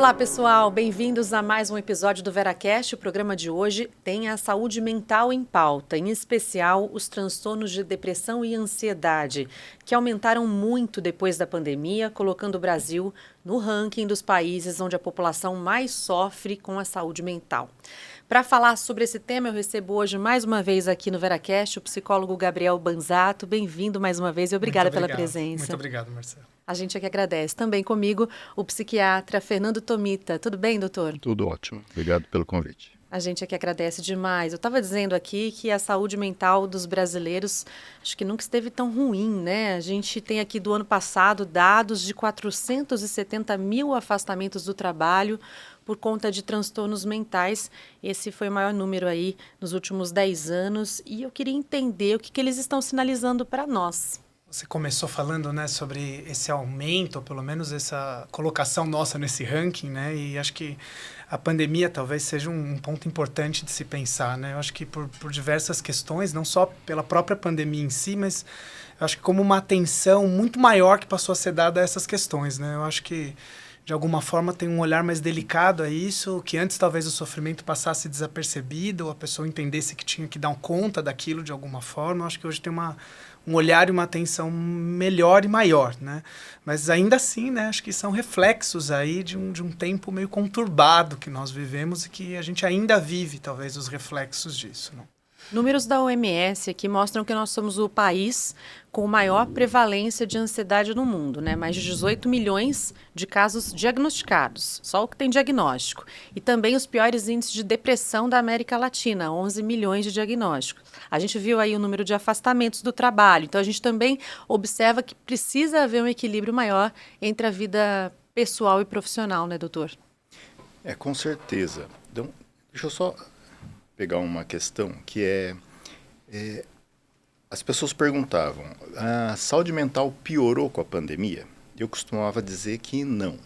Olá, pessoal! Bem-vindos a mais um episódio do VeraCast. O programa de hoje tem a saúde mental em pauta, em especial os transtornos de depressão e ansiedade, que aumentaram muito depois da pandemia, colocando o Brasil no ranking dos países onde a população mais sofre com a saúde mental. Para falar sobre esse tema, eu recebo hoje mais uma vez aqui no VeraCast o psicólogo Gabriel Banzato. Bem-vindo mais uma vez e obrigada pela presença. Muito obrigado, Marcelo. A gente é que agradece. Também comigo o psiquiatra Fernando Tomita. Tudo bem, doutor? Tudo ótimo. Obrigado pelo convite. A gente é que agradece demais. Eu estava dizendo aqui que a saúde mental dos brasileiros acho que nunca esteve tão ruim, né? A gente tem aqui do ano passado dados de 470 mil afastamentos do trabalho por conta de transtornos mentais. Esse foi o maior número aí nos últimos 10 anos. E eu queria entender o que eles estão sinalizando para nós. Você começou falando, né, sobre esse aumento, ou pelo menos essa colocação nossa nesse ranking, né? E acho que a pandemia talvez seja um ponto importante de se pensar, né? Eu acho que por diversas questões, não só pela própria pandemia em si, mas eu acho que como uma atenção muito maior que passou a ser dada a essas questões, né? Eu acho que de alguma forma tem um olhar mais delicado a isso, que antes talvez o sofrimento passasse desapercebido, ou a pessoa entendesse que tinha que dar conta daquilo de alguma forma. Eu acho que hoje tem um olhar e uma atenção melhor e maior, né? Mas ainda assim, né, acho que são reflexos aí de um tempo meio conturbado que nós vivemos e que a gente ainda vive, talvez, os reflexos disso, né? Números da OMS aqui mostram que nós somos o país com maior prevalência de ansiedade no mundo, né? Mais de 18 milhões de casos diagnosticados, só o que tem diagnóstico. E também os piores índices de depressão da América Latina, 11 milhões de diagnósticos. A gente viu aí o número de afastamentos do trabalho, então a gente também observa que precisa haver um equilíbrio maior entre a vida pessoal e profissional, né, doutor? Com certeza. Então, deixa eu só pegar uma questão que as pessoas perguntavam, a saúde mental piorou com a pandemia? Eu costumava dizer que não,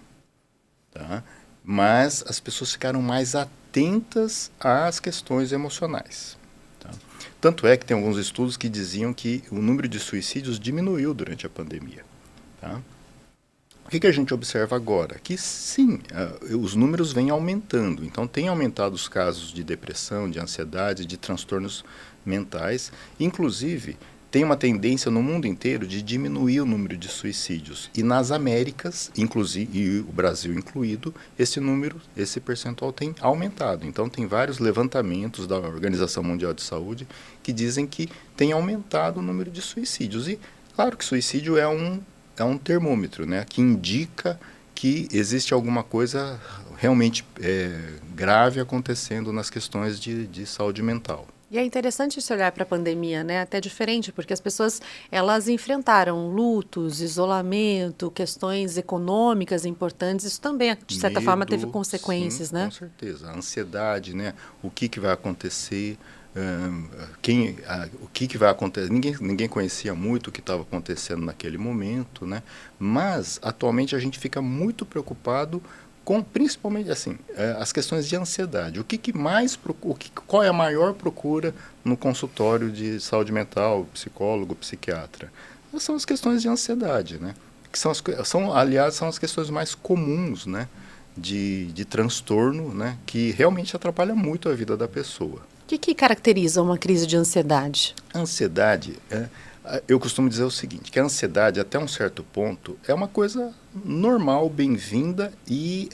tá? Mas as pessoas ficaram mais atentas às questões emocionais, tá? Tanto é que tem alguns estudos que diziam que o número de suicídios diminuiu durante a pandemia, tá? O que a gente observa agora? Que sim, os números vêm aumentando. Então, tem aumentado os casos de depressão, de ansiedade, de transtornos mentais. Inclusive, tem uma tendência no mundo inteiro de diminuir o número de suicídios. E nas Américas, inclusive, e o Brasil incluído, esse percentual tem aumentado. Então, tem vários levantamentos da Organização Mundial de Saúde que dizem que tem aumentado o número de suicídios. E, claro que suicídio é um termômetro, né, que indica que existe alguma coisa realmente grave acontecendo nas questões de saúde mental. E é interessante esse olhar para a pandemia, né? Até diferente, porque as pessoas elas enfrentaram lutos, isolamento, questões econômicas importantes. Isso também, de certa forma, teve consequências, sim, né? Com certeza. A ansiedade, né? O que vai acontecer? O que vai acontecer? Ninguém conhecia muito o que estava acontecendo naquele momento, né? Mas atualmente a gente fica muito preocupado com, principalmente assim, as questões de ansiedade. Qual é a maior procura no consultório de saúde mental, psicólogo, psiquiatra? São as questões de ansiedade, né? Que aliás, são as questões mais comuns, né? De transtorno, né? Que realmente atrapalha muito a vida da pessoa. O que caracteriza uma crise de ansiedade? A ansiedade, eu costumo dizer o seguinte, que a ansiedade, até um certo ponto, é uma coisa normal, bem-vinda e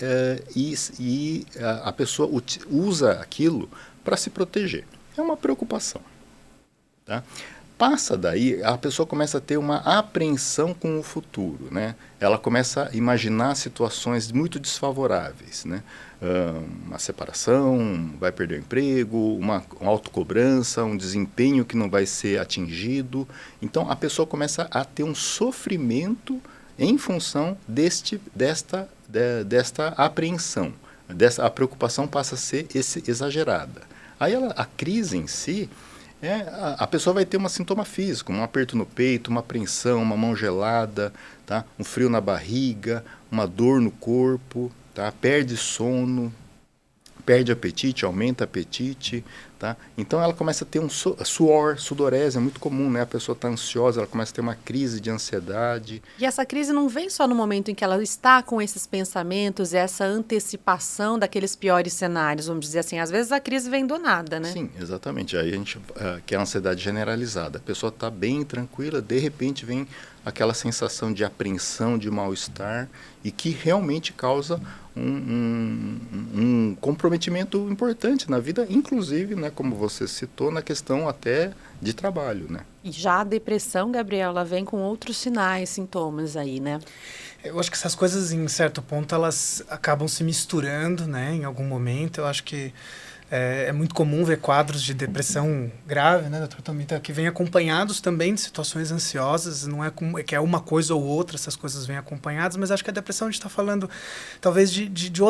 a pessoa usa aquilo para se proteger. É uma preocupação, tá? Passa daí, a pessoa começa a ter uma apreensão com o futuro, né? Ela começa a imaginar situações muito desfavoráveis, né? Uma separação, vai perder o emprego, uma autocobrança, um desempenho que não vai ser atingido. Então, a pessoa começa a ter um sofrimento em função desta apreensão. A preocupação passa a ser exagerada. Aí a crise em si, a pessoa vai ter um sintoma físico, um aperto no peito, uma apreensão, uma mão gelada, tá? Um frio na barriga, uma dor no corpo, tá? Perde sono, perde apetite, aumenta apetite, Tá? Então ela começa a ter um suor, sudorese, é muito comum, né? A pessoa está ansiosa, ela começa a ter uma crise de ansiedade. E essa crise não vem só no momento em que ela está com esses pensamentos, essa antecipação daqueles piores cenários, vamos dizer assim. Às vezes a crise vem do nada, né? Sim, exatamente. Aí a gente que é a ansiedade generalizada. A pessoa está bem tranquila, de repente vem aquela sensação de apreensão, de mal-estar, e que realmente causa um comprometimento importante na vida, inclusive, né, como você citou, na questão até de trabalho, né? E já a depressão, Gabriel, ela vem com outros sinais, sintomas aí, né? Eu acho que essas coisas, em certo ponto, elas acabam se misturando, né, em algum momento. Eu acho que é muito comum ver quadros de depressão grave, né, doutor Tomita, que vem acompanhados também de situações ansiosas. Não é que é uma coisa ou outra, essas coisas vêm acompanhadas, mas acho que a depressão a gente está falando talvez de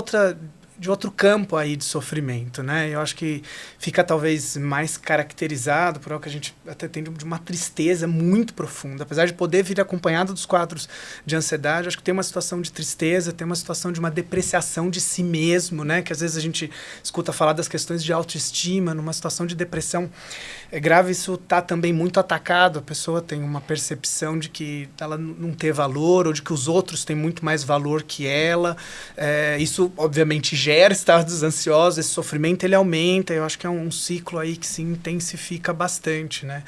outro campo aí de sofrimento, né? Eu acho que fica talvez mais caracterizado por algo que a gente até tem de uma tristeza muito profunda. Apesar de poder vir acompanhado dos quadros de ansiedade, acho que tem uma situação de tristeza, tem uma situação de uma depreciação de si mesmo, né? Que às vezes a gente escuta falar das questões de autoestima, numa situação de depressão grave, isso está também muito atacado. A pessoa tem uma percepção de que ela não tem valor, ou de que os outros têm muito mais valor que ela. Isso, obviamente, gera estados ansiosos, esse sofrimento ele aumenta. Eu acho que é um ciclo aí que se intensifica bastante, né?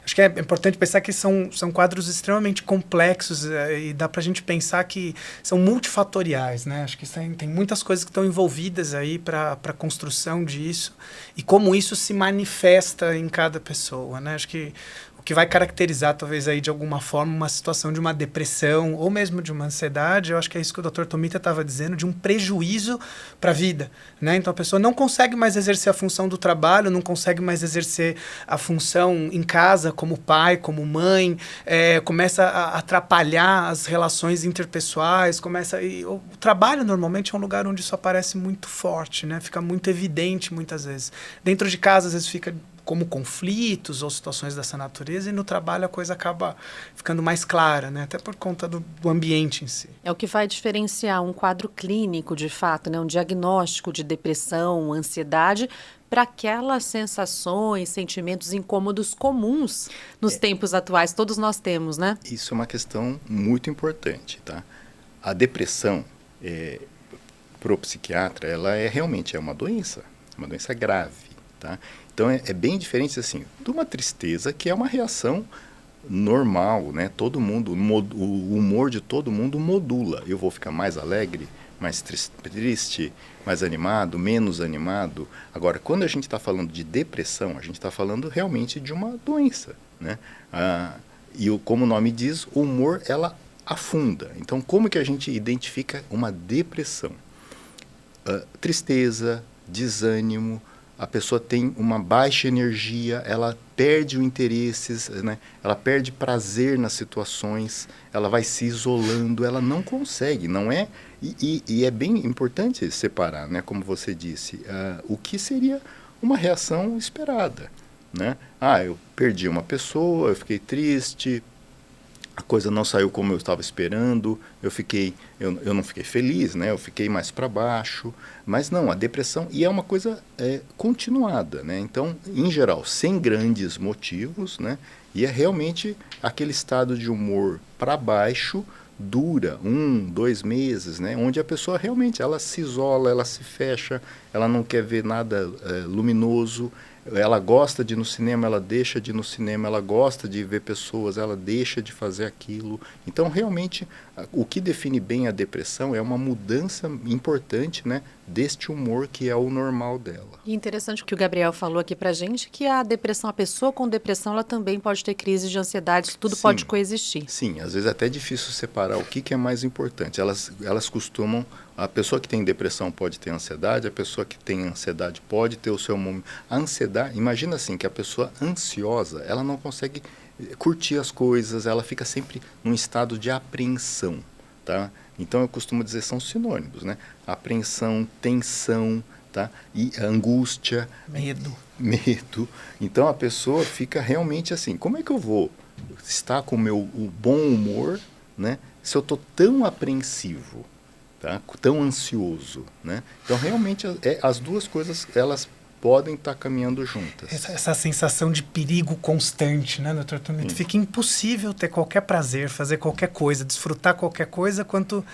Acho que é importante pensar que são quadros extremamente complexos e dá para a gente pensar que são multifatoriais, né? Acho que tem muitas coisas que estão envolvidas aí para a construção disso e como isso se manifesta em cada pessoa, né? Acho que o que vai caracterizar, talvez, aí de alguma forma, uma situação de uma depressão ou mesmo de uma ansiedade, eu acho que é isso que o Dr. Tomita estava dizendo, de um prejuízo para a vida, né? Então, a pessoa não consegue mais exercer a função do trabalho, não consegue mais exercer a função em casa, como pai, como mãe, começa a atrapalhar as relações interpessoais, o trabalho, normalmente, é um lugar onde isso aparece muito forte, né? Fica muito evidente, muitas vezes. Dentro de casa, às vezes, fica como conflitos ou situações dessa natureza, e no trabalho a coisa acaba ficando mais clara, né? Até por conta do ambiente em si. É o que vai diferenciar um quadro clínico, de fato, né? Um diagnóstico de depressão, ansiedade, para aquelas sensações, sentimentos incômodos comuns nos tempos atuais. Dois nós temos, né? Isso é uma questão muito importante, tá? A depressão, para o psiquiatra, ela realmente uma doença grave, tá? Então, é bem diferente, assim, de uma tristeza, que é uma reação normal, né? Todo mundo, o humor de todo mundo modula. Eu vou ficar mais alegre, mais triste, mais animado, menos animado. Agora, quando a gente está falando de depressão, a gente está falando realmente de uma doença, né? Como o nome diz, o humor, ela afunda. Então, como que a gente identifica uma depressão? Tristeza, desânimo, a pessoa tem uma baixa energia, ela perde o interesse, né? Ela perde prazer nas situações, ela vai se isolando, ela não consegue, não é? E é bem importante separar, né? Como você disse, o que seria uma reação esperada, né? Eu perdi uma pessoa, eu fiquei triste, a coisa não saiu como eu estava esperando, eu não fiquei feliz, né? Eu fiquei mais para baixo, mas não, a depressão, e é uma coisa continuada, né? Então, em geral, sem grandes motivos, né? E é realmente aquele estado de humor para baixo, dura 1, 2 meses, né? Onde a pessoa realmente, ela se isola, ela se fecha, ela não quer ver nada luminoso, ela gosta de ir no cinema, ela deixa de ir no cinema, ela gosta de ver pessoas, ela deixa de fazer aquilo. Então, realmente, o que define bem a depressão é uma mudança importante, né, deste humor que é o normal dela. E interessante o que o Gabriel falou aqui pra gente, que a depressão, a pessoa com depressão, ela também pode ter crise de ansiedade, tudo pode coexistir. Sim, às vezes é até difícil separar o que é mais importante. Elas costumam, a pessoa que tem depressão pode ter ansiedade, a pessoa que tem ansiedade pode ter o seu momento. A ansiedade, imagina assim, que a pessoa ansiosa, ela não consegue curtir as coisas, ela fica sempre num estado de apreensão, tá? Então eu costumo dizer, são sinônimos, né? Apreensão, tensão, tá? E angústia, medo. Então a pessoa fica realmente assim, como é que eu vou estar com o bom humor, né? Se eu estou tão apreensivo, tá? Tão ansioso, né? Então realmente as duas coisas, elas podem estar caminhando juntas. Essa sensação de perigo constante, né, doutor Tomito? Fica impossível ter qualquer prazer, fazer qualquer coisa, desfrutar qualquer coisa, quanto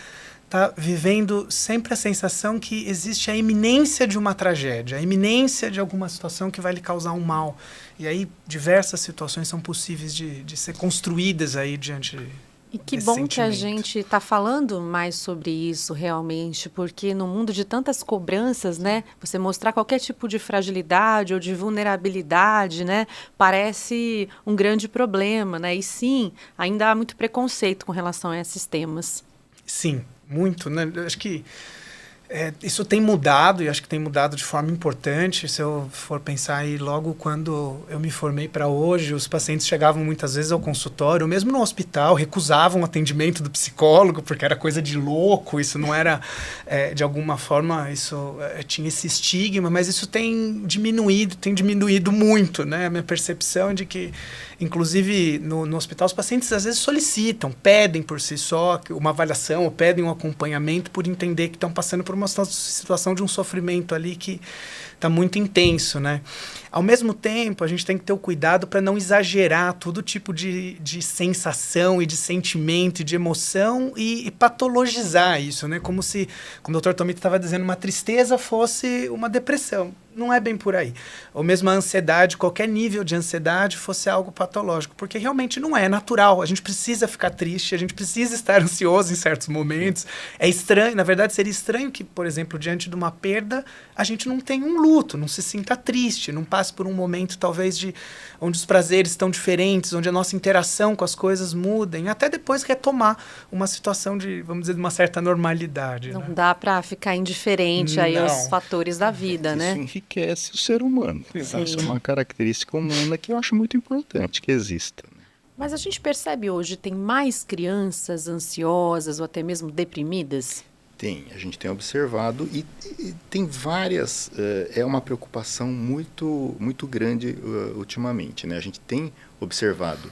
está vivendo sempre a sensação que existe a iminência de uma tragédia, a iminência de alguma situação que vai lhe causar um mal. E aí diversas situações são possíveis de ser construídas aí diante E que bom que a gente está falando mais sobre isso realmente, porque no mundo de tantas cobranças, né, você mostrar qualquer tipo de fragilidade ou de vulnerabilidade, né, parece um grande problema, né? E sim, ainda há muito preconceito com relação a esses temas. Sim, muito, né? Eu acho que isso tem mudado, e acho que tem mudado de forma importante. Se eu for pensar aí, logo quando eu me formei para hoje, os pacientes chegavam muitas vezes ao consultório, mesmo no hospital, recusavam o atendimento do psicólogo, porque era coisa de louco, isso não era, de alguma forma, isso tinha esse estigma, mas isso tem diminuído muito, né? A minha percepção é de que, inclusive, no hospital, os pacientes às vezes solicitam, pedem por si só uma avaliação, ou pedem um acompanhamento por entender que estão passando por uma situação de um sofrimento ali que está muito intenso, né? Ao mesmo tempo, a gente tem que ter o cuidado para não exagerar todo tipo de sensação e de sentimento e de emoção e patologizar isso, né? Como se, como o Dr. Tomito estava dizendo, uma tristeza fosse uma depressão. Não é bem por aí. Ou mesmo a ansiedade, qualquer nível de ansiedade fosse algo patológico, porque realmente não é natural. A gente precisa ficar triste, a gente precisa estar ansioso em certos momentos. É estranho, na verdade seria estranho que, por exemplo, diante de uma perda, a gente não tenha um luto, não se sinta triste, não passe por um momento talvez onde os prazeres estão diferentes, onde a nossa interação com as coisas mudem, até depois retomar uma situação de, vamos dizer, de uma certa normalidade. Não né? dá para ficar indiferente aí aos fatores da vida, né? Isso enriquece o ser humano. Isso é uma característica humana que eu acho muito importante que exista. Mas a gente percebe hoje, tem mais crianças ansiosas ou até mesmo deprimidas? Tem, a gente tem observado e tem várias, é uma preocupação muito, muito grande ultimamente, né? A gente tem observado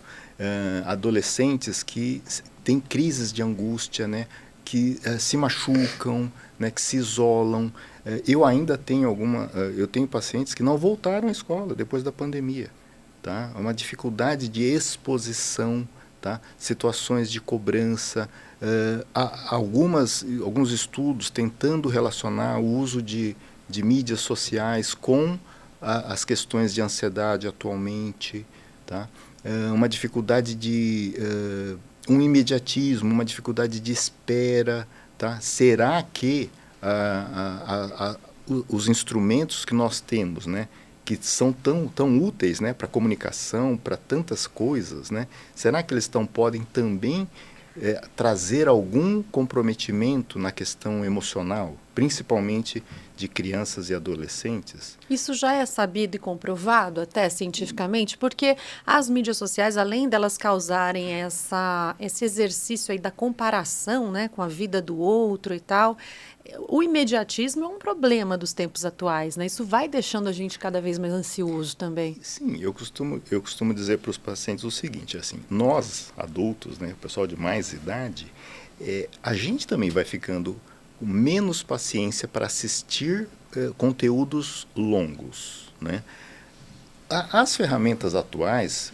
adolescentes que têm crises de angústia, né? Que se machucam, né? Que se isolam. Eu ainda tenho eu tenho pacientes que não voltaram à escola depois da pandemia, tá? Uma dificuldade de exposição, tá? Situações de cobrança. Há alguns estudos tentando relacionar o uso de mídias sociais com as questões de ansiedade atualmente, tá? Uma dificuldade de um imediatismo, uma dificuldade de espera, tá? Será que os instrumentos que nós temos, né, que são tão úteis, né, para comunicação, para tantas coisas, né, será que eles podem também trazer algum comprometimento na questão emocional, principalmente de crianças e adolescentes? Isso já é sabido e comprovado até cientificamente, porque as mídias sociais, além delas causarem esse exercício aí da comparação, né, com a vida do outro e tal, o imediatismo é um problema dos tempos atuais, né? Isso vai deixando a gente cada vez mais ansioso também. Sim, eu costumo dizer para os pacientes o seguinte, assim, nós adultos, né, o pessoal de mais idade, a gente também vai ficando com menos paciência para assistir conteúdos longos, né? As ferramentas atuais,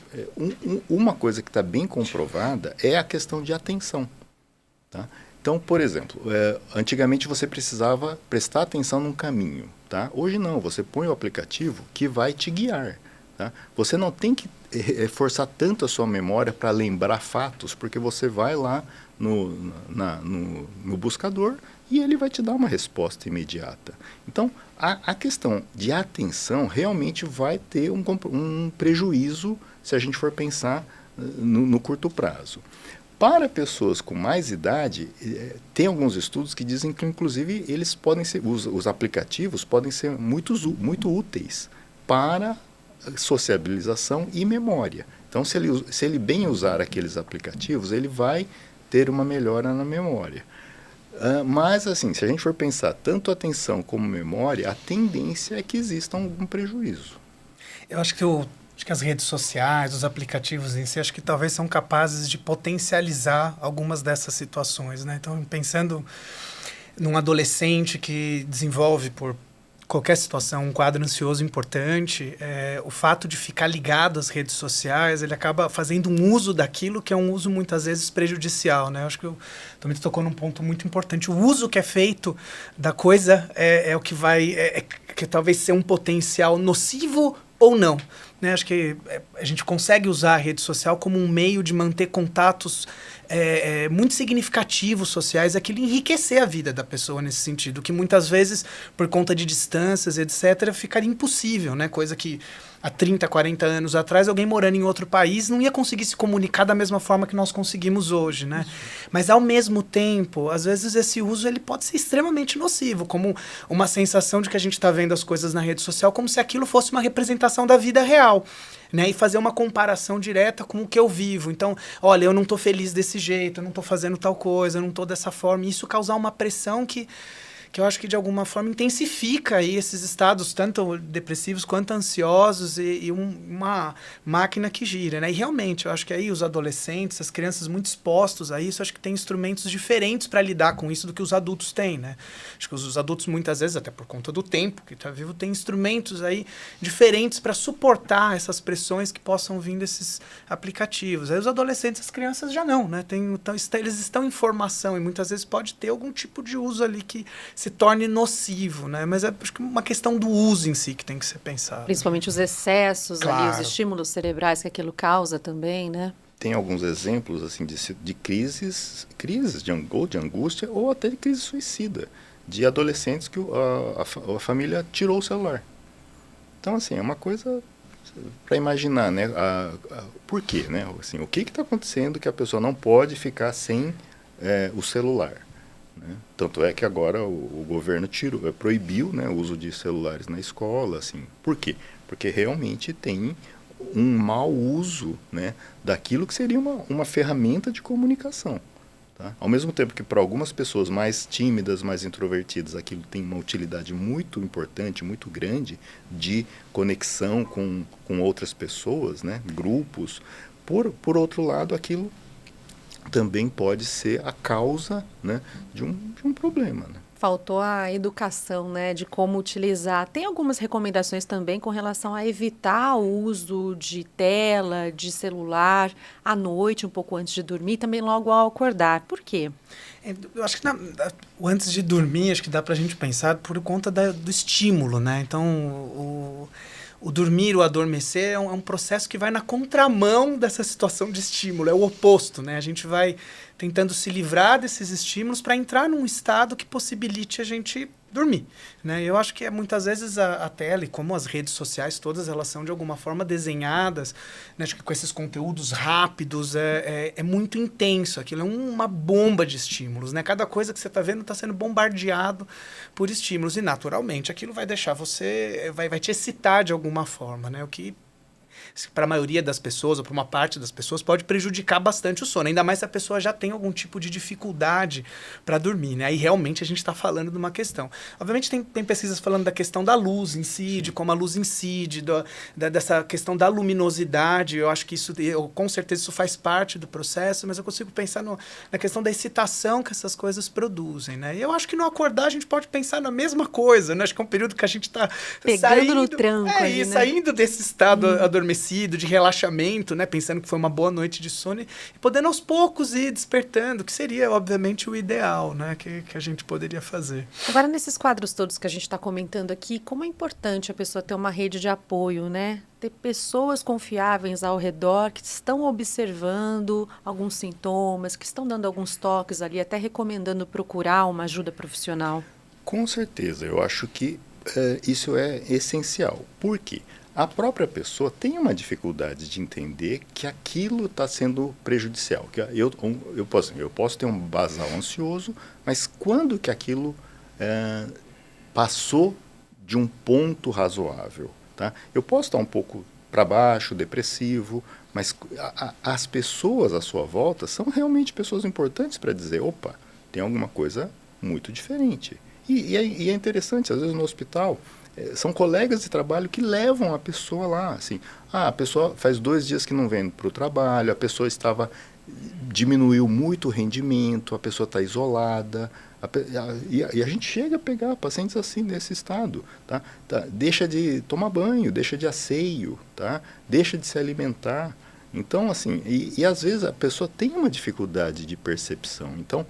uma coisa que está bem comprovada é a questão de atenção, tá? Então, por exemplo, antigamente você precisava prestar atenção num caminho, tá? Hoje não, você põe o aplicativo que vai te guiar, tá? Você não tem que forçar tanto a sua memória para lembrar fatos, porque você vai lá no buscador e ele vai te dar uma resposta imediata. Então, a questão de atenção realmente vai ter um prejuízo se a gente for pensar no curto prazo. Para pessoas com mais idade, tem alguns estudos que dizem que, inclusive, eles podem ser, os aplicativos podem ser muito úteis para sociabilização e memória. Então, se ele bem usar aqueles aplicativos, ele vai ter uma melhora na memória. Mas, assim, se a gente for pensar tanto atenção como memória, a tendência é que exista algum prejuízo. Eu acho que as redes sociais, os aplicativos em si, acho que talvez são capazes de potencializar algumas dessas situações, né? Então, pensando num adolescente que desenvolve por qualquer situação, um quadro ansioso importante, o fato de ficar ligado às redes sociais, ele acaba fazendo um uso daquilo que é um uso muitas vezes prejudicial, né? Eu acho que o Tomito tocou num ponto muito importante. O uso que é feito da coisa é o que vai, que talvez ser um potencial nocivo ou não. Né? Acho que a gente consegue usar a rede social como um meio de manter contatos muito significativos sociais, aquilo enriquecer a vida da pessoa nesse sentido, que muitas vezes, por conta de distâncias, etc., ficaria impossível, né? Coisa que há 30, 40 anos atrás, alguém morando em outro país não ia conseguir se comunicar da mesma forma que nós conseguimos hoje, né? Mas, ao mesmo tempo, às vezes esse uso ele pode ser extremamente nocivo, como uma sensação de que a gente está vendo as coisas na rede social como se aquilo fosse uma representação da vida real. Né, e fazer uma comparação direta com o que eu vivo. Então, olha, eu não estou feliz desse jeito, eu não estou fazendo tal coisa, eu não estou dessa forma. E isso causar uma pressão que eu acho que, de alguma forma, intensifica aí esses estados, tanto depressivos quanto ansiosos, e uma máquina que gira. Né? E, realmente, eu acho que aí os adolescentes, as crianças muito expostos a isso, acho que têm instrumentos diferentes para lidar com isso do que os adultos têm. Né? Acho que os adultos, muitas vezes, até por conta do tempo que está vivo, têm instrumentos aí diferentes para suportar essas pressões que possam vir desses aplicativos. Aí os adolescentes, as crianças já não. Né? Eles estão em formação e muitas vezes pode ter algum tipo de uso ali que se torne nocivo, né? Mas acho que uma questão do uso em si que tem que ser pensado. Principalmente os excessos, Claro. ali, os estímulos cerebrais que aquilo causa também, né? Tem alguns exemplos assim de crises ou de angústia ou até de crise suicida, de adolescentes que a família tirou o celular. Então, assim, é uma coisa para imaginar, né? Por quê, né? Assim, o que está acontecendo que a pessoa não pode ficar sem o celular? Né? Tanto é que agora o governo proibiu, né, o uso de celulares na escola. Assim. Por quê? Porque realmente tem um mau uso, né, daquilo que seria uma ferramenta de comunicação. Tá? Ao mesmo tempo que para algumas pessoas mais tímidas, mais introvertidas, aquilo tem uma utilidade muito importante, muito grande de conexão com outras pessoas, né, grupos. Por outro lado, aquilo também pode ser a causa, né, de um problema. Né? Faltou a educação, né, de como utilizar. Tem algumas recomendações também com relação a evitar o uso de tela, de celular, à noite, um pouco antes de dormir, também logo ao acordar. Por quê? Eu acho que antes de dormir, acho que dá para a gente pensar por conta do estímulo, né? Então, o dormir, o adormecer é um processo que vai na contramão dessa situação de estímulo, é o oposto, né? A gente vai tentando se livrar desses estímulos para entrar num estado que possibilite a gente dormir, né? Eu acho que muitas vezes a tela, e como as redes sociais todas, elas são de alguma forma desenhadas, né? Acho que com esses conteúdos rápidos, é muito intenso, aquilo é uma bomba de estímulos, né? Cada coisa que você está vendo está sendo bombardeado por estímulos, e naturalmente aquilo vai deixar você, vai te excitar de alguma forma, né? O que para a maioria das pessoas, ou para uma parte das pessoas, pode prejudicar bastante o sono. Ainda mais se a pessoa já tem algum tipo de dificuldade para dormir, né? Aí realmente a gente está falando de uma questão. Obviamente tem pesquisas falando da questão da luz em si, de como a luz incide, dessa questão da luminosidade. Eu acho que com certeza isso faz parte do processo, mas eu consigo pensar na questão da excitação que essas coisas produzem, né? E eu acho que no acordar a gente pode pensar na mesma coisa, né? Acho que é um período que a gente está pegando no tranco ali, né? Saindo desse estado adormecido, de relaxamento, né? Pensando que foi uma boa noite de sono e podendo aos poucos ir despertando, que seria, obviamente, o ideal, né? Que a gente poderia fazer. Agora, nesses quadros todos que a gente está comentando aqui, como é importante a pessoa ter uma rede de apoio, né? Ter pessoas confiáveis ao redor que estão observando alguns sintomas, que estão dando alguns toques ali, até recomendando procurar uma ajuda profissional. Com certeza, eu acho que isso é essencial. Por quê? A própria pessoa tem uma dificuldade de entender que aquilo está sendo prejudicial. Que eu posso ter um basal ansioso, mas quando que aquilo passou de um ponto razoável? Tá? Eu posso estar um pouco para baixo, depressivo, mas as pessoas à sua volta são realmente pessoas importantes para dizer, opa, tem alguma coisa muito diferente. E é interessante, às vezes no hospital, são colegas de trabalho que levam a pessoa lá, assim, a pessoa faz 2 dias que não vem para o trabalho, a pessoa estava diminuiu muito o rendimento, a pessoa está isolada, e a gente chega a pegar pacientes assim nesse estado, tá? Deixa de tomar banho, deixa de asseio, tá? Deixa de se alimentar. Então, assim, e às vezes a pessoa tem uma dificuldade de percepção. Então,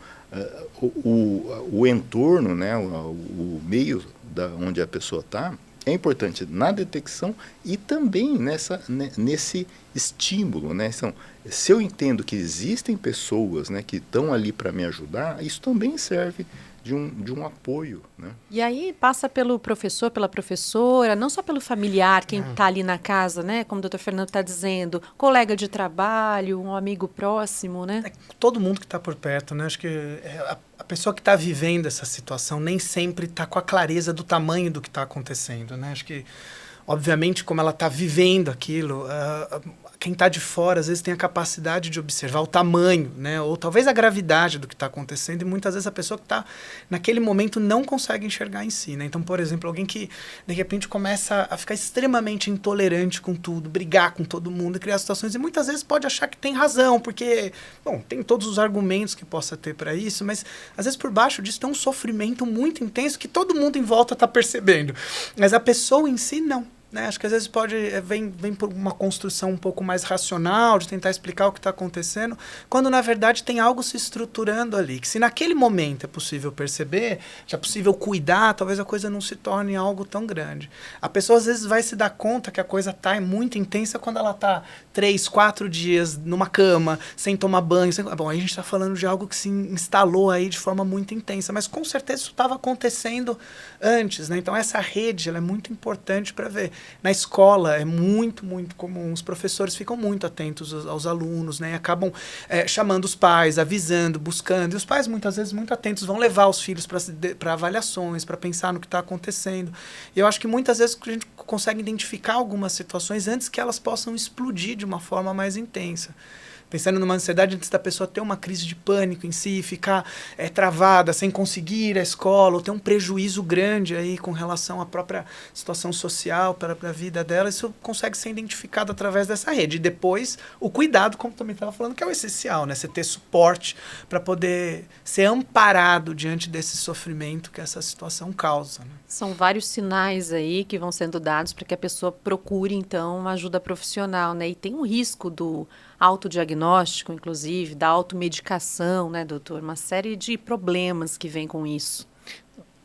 o entorno, né, o meio onde a pessoa está, é importante na detecção e também nesse estímulo, né? Então, se eu entendo que existem pessoas, né, que estão ali para me ajudar, isso também serve de um apoio, né? E aí passa pelo professor, pela professora, não só pelo familiar, quem está ali na casa, né? Como o doutor Fernando está dizendo, colega de trabalho, um amigo próximo, né? Todo mundo que está por perto, né? Acho que a pessoa que está vivendo essa situação nem sempre está com a clareza do tamanho do que está acontecendo, né? Acho que, obviamente, como ela está vivendo aquilo, quem está de fora, às vezes, tem a capacidade de observar o tamanho, né? Ou talvez a gravidade do que está acontecendo, e muitas vezes a pessoa que está naquele momento não consegue enxergar em si, né? Então, por exemplo, alguém que, de repente, começa a ficar extremamente intolerante com tudo, brigar com todo mundo, criar situações, e muitas vezes pode achar que tem razão, porque, bom, tem todos os argumentos que possa ter para isso, mas, às vezes, por baixo disso tem um sofrimento muito intenso que todo mundo em volta está percebendo, mas a pessoa em si, não. Né? Acho que às vezes vem por uma construção um pouco mais racional, de tentar explicar o que está acontecendo, quando na verdade tem algo se estruturando ali, que se naquele momento é possível perceber, já é possível cuidar, talvez a coisa não se torne algo tão grande. A pessoa às vezes vai se dar conta que a coisa está muito intensa quando ela está 3, 4 dias numa cama, sem tomar banho. Bom, aí a gente está falando de algo que se instalou aí de forma muito intensa, mas com certeza isso estava acontecendo antes, né? Então essa rede ela é muito importante para ver. Na escola é muito, muito comum, os professores ficam muito atentos aos alunos, né? Acabam chamando os pais, avisando, buscando, e os pais muitas vezes muito atentos vão levar os filhos para avaliações, para pensar no que está acontecendo. E eu acho que muitas vezes a gente consegue identificar algumas situações antes que elas possam explodir de uma forma mais intensa. Pensando numa ansiedade antes da pessoa ter uma crise de pânico em si, ficar travada, sem conseguir ir à escola, ou ter um prejuízo grande aí com relação à própria situação social, para a vida dela, isso consegue ser identificado através dessa rede. E depois, o cuidado, como também estava falando, que é o essencial, né? Você ter suporte para poder ser amparado diante desse sofrimento que essa situação causa. Né? São vários sinais aí que vão sendo dados para que a pessoa procure, então, uma ajuda profissional, né? E tem um risco do autodiagnóstico, inclusive, da automedicação, né, doutor? Uma série de problemas que vem com isso.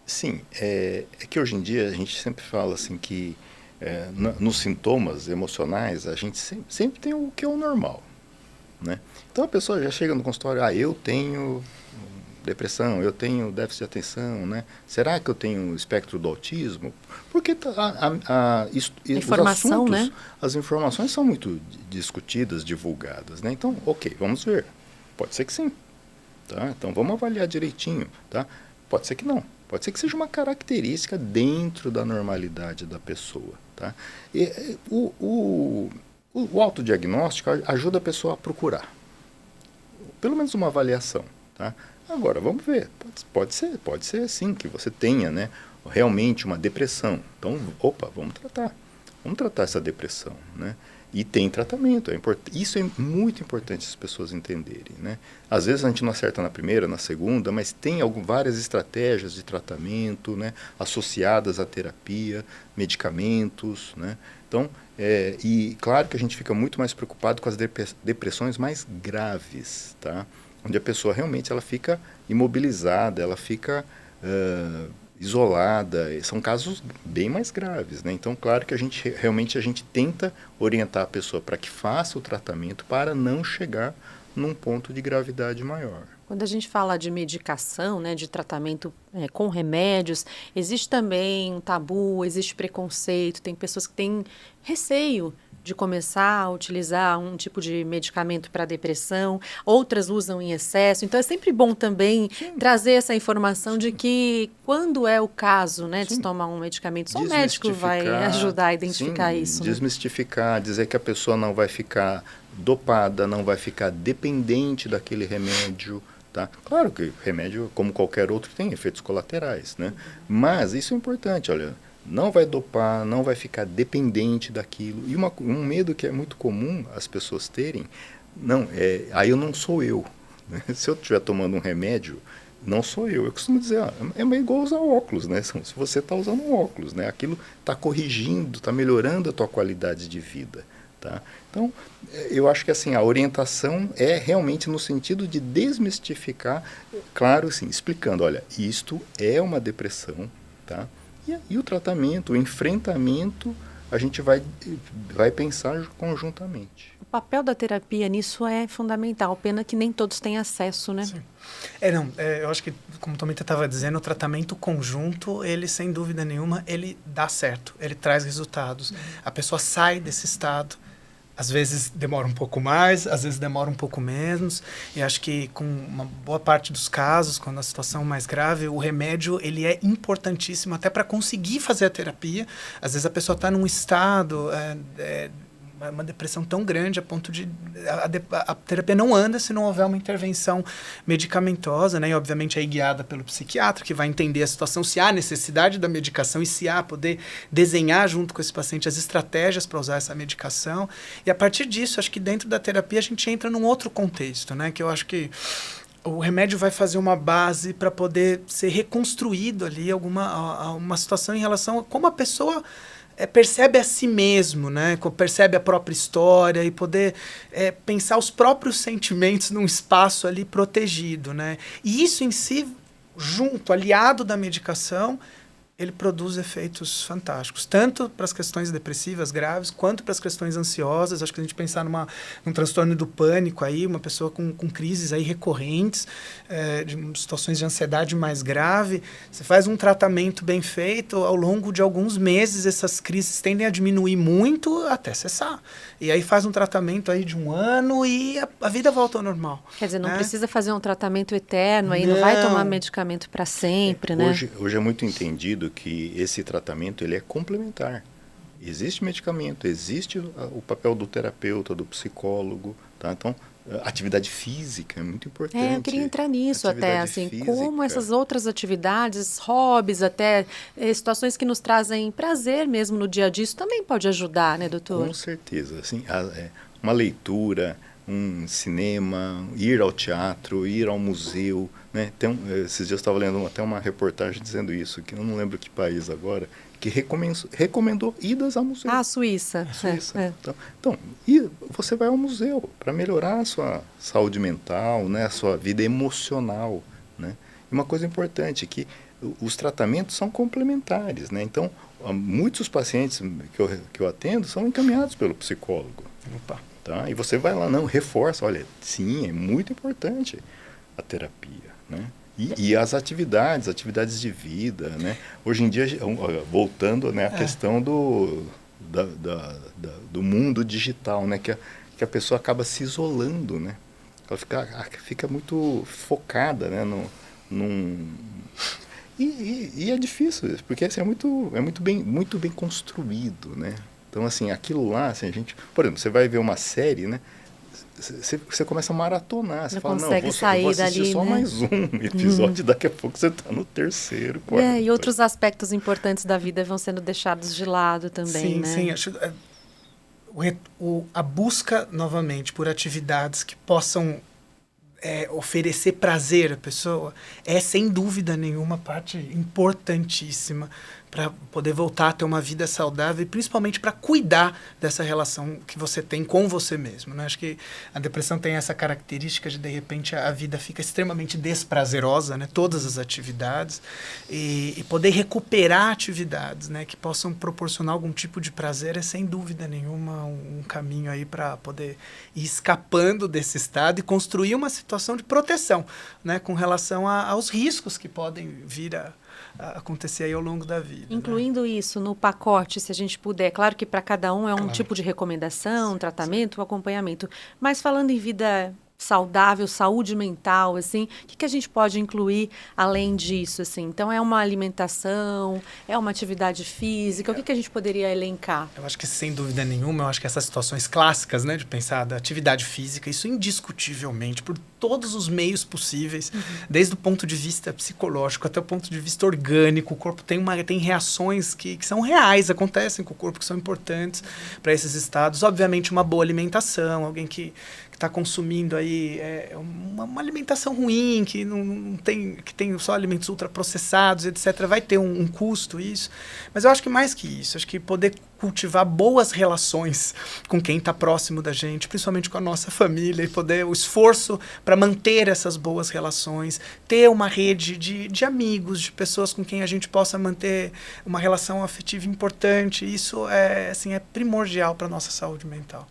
Sim, é que hoje em dia a gente sempre fala assim que nos sintomas emocionais a gente sempre tem o que é o normal, né? Então a pessoa já chega no consultório, eu tenho depressão, eu tenho déficit de atenção, né? Será que eu tenho espectro do autismo? Porque informação, os assuntos, né? as informações são muito discutidas, divulgadas, né? Então, ok, vamos ver. Pode ser que sim, tá? Então vamos avaliar direitinho, tá? Pode ser que não. Pode ser que seja uma característica dentro da normalidade da pessoa, tá? E, o autodiagnóstico ajuda a pessoa a procurar pelo menos uma avaliação, tá? Agora, vamos ver, pode ser sim que você tenha, né, realmente uma depressão. Então, vamos tratar essa depressão, né? E tem tratamento, isso é muito importante as pessoas entenderem, né? Às vezes a gente não acerta na primeira, na segunda, mas tem várias estratégias de tratamento, né, associadas à terapia, medicamentos, né? Então, e claro que a gente fica muito mais preocupado com as depressões mais graves, tá? Onde a pessoa realmente ela fica imobilizada, ela fica isolada, são casos bem mais graves, né? Então, claro que a gente tenta orientar a pessoa para que faça o tratamento para não chegar num ponto de gravidade maior. Quando a gente fala de medicação, né, de tratamento com remédios, existe também um tabu, existe preconceito, tem pessoas que têm receio de começar a utilizar um tipo de medicamento para depressão, outras usam em excesso. Então, é sempre bom também trazer essa informação de que, quando é o caso, né, de tomar um medicamento, só o médico vai ajudar a identificar isso. Desmistificar, dizer que a pessoa não vai ficar dopada, não vai ficar dependente daquele remédio. Tá? Claro que remédio, como qualquer outro, tem efeitos colaterais, né? Mas isso é importante, olha, não vai dopar, não vai ficar dependente daquilo. E um medo que é muito comum as pessoas terem, Não, aí eu não sou eu. Né? Se eu estiver tomando um remédio, não sou eu. Eu costumo dizer, é igual usar óculos, né? Se você está usando um óculos, né? Aquilo está corrigindo, está melhorando a tua qualidade de vida. Tá? Então, eu acho que assim, a orientação é realmente no sentido de desmistificar, claro, assim, explicando, olha, isto é uma depressão, tá? E o tratamento, o enfrentamento, a gente vai pensar conjuntamente. O papel da terapia nisso é fundamental, pena que nem todos têm acesso, né? Sim. Eu acho que, como o Tomita estava dizendo, o tratamento conjunto, ele, sem dúvida nenhuma, ele dá certo, ele traz resultados. A pessoa sai desse estado, às vezes demora um pouco mais, às vezes demora um pouco menos, e acho que com uma boa parte dos casos, quando a situação é mais grave, o remédio ele é importantíssimo até para conseguir fazer a terapia. Às vezes a pessoa está num estado... uma depressão tão grande a ponto de a terapia não anda se não houver uma intervenção medicamentosa, né? E obviamente aí guiada pelo psiquiatra, que vai entender a situação, se há necessidade da medicação e se há poder desenhar junto com esse paciente as estratégias para usar essa medicação. E a partir disso, acho que dentro da terapia a gente entra num outro contexto, né? Que eu acho que o remédio vai fazer uma base para poder ser reconstruído ali uma situação em relação a como a pessoa percebe a si mesmo, né? Percebe a própria história e poder pensar os próprios sentimentos num espaço ali protegido, né? E isso em si, junto, aliado da medicação, ele produz efeitos fantásticos, tanto para as questões depressivas graves, quanto para as questões ansiosas. Acho que a gente pensar num transtorno do pânico, aí, uma pessoa com crises aí recorrentes, de situações de ansiedade mais grave, você faz um tratamento bem feito, ao longo de alguns meses essas crises tendem a diminuir muito até cessar. E aí faz um tratamento aí de 1 ano e a vida volta ao normal. Quer dizer, não precisa fazer um tratamento eterno, aí não vai tomar medicamento para sempre, né? Hoje é muito entendido que esse tratamento ele é complementar. Existe medicamento, existe o papel do terapeuta, do psicólogo, tá? Então, atividade física é muito importante. Eu queria entrar nisso até, assim, como essas outras atividades, hobbies, até situações que nos trazem prazer mesmo no dia a dia, isso também pode ajudar, né, doutor? Com certeza, assim, uma leitura, um cinema, ir ao teatro, ir ao museu, né? Esses dias eu estava lendo até uma reportagem dizendo isso, que eu não lembro que país agora, que recomendou idas ao museu. Ah, Suíça. Suíça. Então, você vai ao museu para melhorar a sua saúde mental, né? A sua vida emocional, né? E uma coisa importante, que os tratamentos são complementares, né? Então, muitos pacientes que eu atendo são encaminhados pelo psicólogo. Opa. Tá? E você vai lá, reforça, olha, sim, é muito importante a terapia, né? E as atividades de vida, né? Hoje em dia, voltando, né, à questão do mundo digital, né? Que a pessoa acaba se isolando, né? Ela fica muito focada, né? E é difícil, porque assim, é muito bem construído, né? Então, assim, aquilo lá, assim, por exemplo, você vai ver uma série, né? Você começa a maratonar, você fala, eu vou assistir dali, só né? mais um episódio, daqui a pouco você está no 3º, 4º. E outros aspectos importantes da vida vão sendo deixados de lado também, né? Sim, acho a busca, novamente, por atividades que possam oferecer prazer à pessoa é, sem dúvida nenhuma, parte importantíssima para poder voltar a ter uma vida saudável e principalmente para cuidar dessa relação que você tem com você mesmo, né? Acho que a depressão tem essa característica de repente, a vida fica extremamente desprazerosa, né? Todas as atividades, e poder recuperar atividades, né? Que possam proporcionar algum tipo de prazer é, sem dúvida nenhuma, um caminho aí para poder ir escapando desse estado e construir uma situação de proteção, né? Com relação aos riscos que podem vir a acontecer aí ao longo da vida. Incluindo, né, isso no pacote, se a gente puder. Claro que para cada um é um tipo de recomendação, tratamento, acompanhamento. Mas falando em vida saudável, saúde mental, assim, o que a gente pode incluir além disso, assim? Então, é uma alimentação, é uma atividade física, o que a gente poderia elencar? Eu acho que, sem dúvida nenhuma, eu acho que essas situações clássicas, né, de pensar da atividade física, isso indiscutivelmente, por todos os meios possíveis, desde o ponto de vista psicológico até o ponto de vista orgânico, o corpo tem reações que são reais, acontecem com o corpo, que são importantes para esses estados. Obviamente, uma boa alimentação, alguém que está consumindo aí uma alimentação ruim, que que tem só alimentos ultraprocessados, etc., vai ter um custo isso. Mas eu acho que mais que isso, acho que poder cultivar boas relações com quem está próximo da gente, principalmente com a nossa família, e poder o esforço para manter essas boas relações, ter uma rede de amigos, de pessoas com quem a gente possa manter uma relação afetiva importante. Isso é primordial para a nossa saúde mental.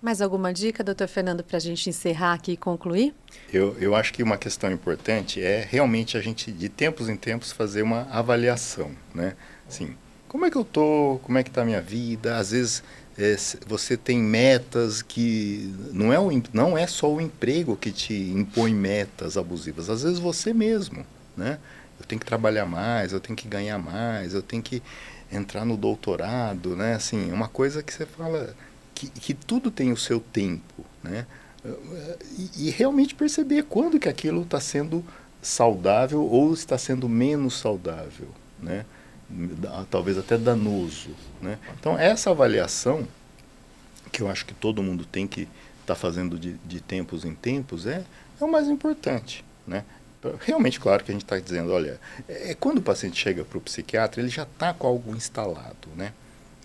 Mais alguma dica, doutor Fernando, para a gente encerrar aqui e concluir? Eu acho que uma questão importante é realmente a gente, de tempos em tempos, fazer uma avaliação, né? Assim, como é que eu tô? Como é que está a minha vida? Às vezes você tem metas que não é só o emprego que te impõe metas abusivas. Às vezes você mesmo, né? Eu tenho que trabalhar mais, eu tenho que ganhar mais, eu tenho que entrar no doutorado, né? Assim, uma coisa que você fala que tudo tem o seu tempo, né? E realmente perceber quando que aquilo está sendo saudável ou está sendo menos saudável, né? Talvez até danoso, né? Então, essa avaliação, que eu acho que todo mundo tem que estar fazendo de tempos em tempos, é o mais importante, né? Realmente, claro que a gente está dizendo, olha, quando o paciente chega para o psiquiatra, ele já está com algo instalado, né?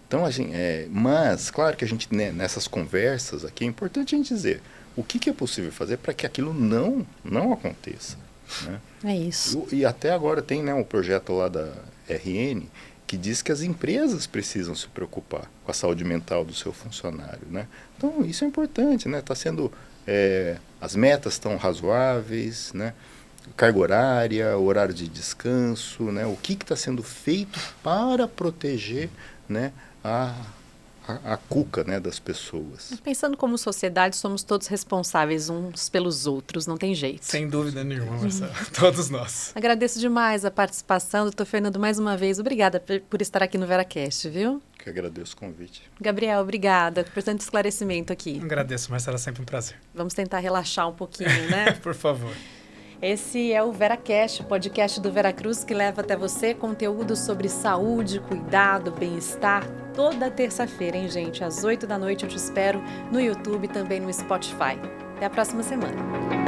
Então, assim, mas, claro que a gente, né, nessas conversas aqui, é importante a gente dizer o que é possível fazer para que aquilo não aconteça, né? É isso. E até agora tem, né, um projeto lá da RN que diz que as empresas precisam se preocupar com a saúde mental do seu funcionário, né? Então, isso é importante, né? Tá sendo, as metas estão razoáveis, né? Carga horária, horário de descanso, né? O que está sendo feito para proteger, né, a cuca, né, das pessoas. Pensando como sociedade, somos todos responsáveis uns pelos outros, não tem jeito. Sem dúvida nenhuma, Marcela. Todos nós. Agradeço demais a participação, doutor Fernando, mais uma vez. Obrigada por estar aqui no VeraCast, viu? Que agradeço o convite. Gabriel, obrigada por tanto esclarecimento aqui. Agradeço, Marcela, sempre um prazer. Vamos tentar relaxar um pouquinho, né? Por favor. Esse é o VeraCast, o podcast do Veracruz que leva até você conteúdo sobre saúde, cuidado, bem-estar, toda terça-feira, hein, gente? Às 8 da noite eu te espero no YouTube e também no Spotify. Até a próxima semana.